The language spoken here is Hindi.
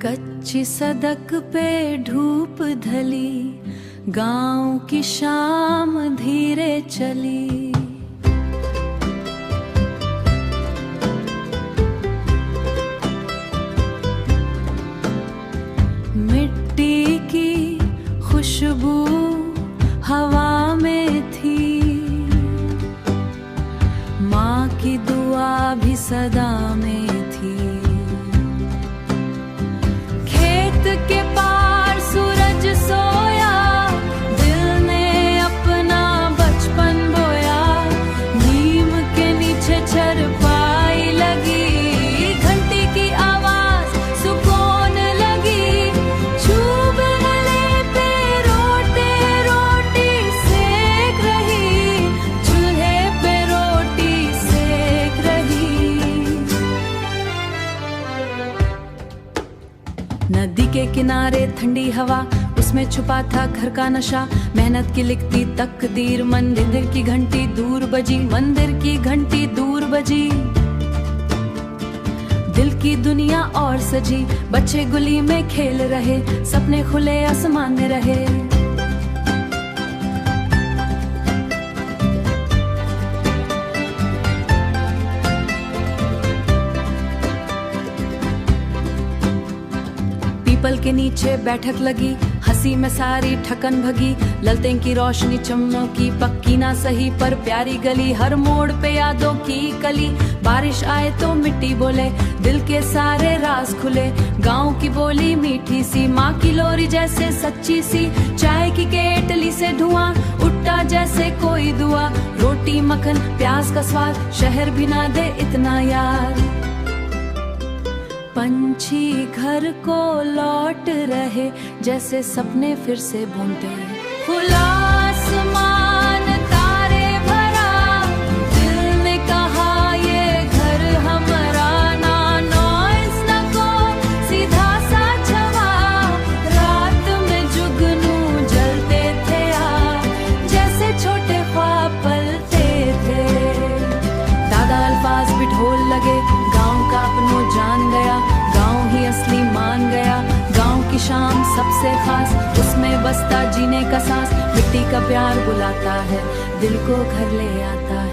कच्ची सड़क पे धूप ढली, गांव की शाम धीरे चली। मिट्टी की खुशबू हवा में थी, माँ की दुआ भी सदा में थी। खेत के पार सूरज सोया, दिल ने अपना बचपन बोया। नीम के नीचे चरपाई लगी, घंटी की आवाज सुकून लगी। चूब गले पे रोटी रोटी सेक रही, चूल्हे पे रोटी सेक रही। नदी के किनारे ठंडी हवा, उसमें छुपा था घर का नशा। मेहनत की लिखती तकदीर, मंदिर की घंटी दूर बजी, मंदिर की घंटी दूर बजी। दिल की दुनिया और सजी, बच्चे गुली में खेल रहे, सपने खुले आसमान में रहे। पीपल के नीचे बैठक लगी, हंसी में सारी ठकन भगी। ललतें की रोशनी चमकी, पक्की ना सही पर प्यारी गली। हर मोड़ पे यादों की कली, बारिश आए तो मिट्टी बोले, दिल के सारे राज खुले। गांव की बोली मीठी सी, माँ की लोरी जैसे सच्ची सी। चाय की केटली से धुआं उठता जैसे कोई दुआ। रोटी मक्खन प्याज का स्वाद, शहर भी ना दे इतना यार। पंछी घर को लौट रहे, जैसे सपने फिर से बुनते। खुला आसमान तारे भरा, दिल ने कहा ये घर हमारा। ना नॉइस ना को सीधा सा छवा, रात में जुगनू जलते थे यार, जैसे छोटे ख्वाब पलते थे। दादा अल्फाज भी ढोल लगे, गांव का अपनों जान गया। गांव ही असली मान गया, गांव की शाम सबसे खास। उसमें बसता जीने का सांस, मिट्टी का प्यार बुलाता है, दिल को घर ले आता है।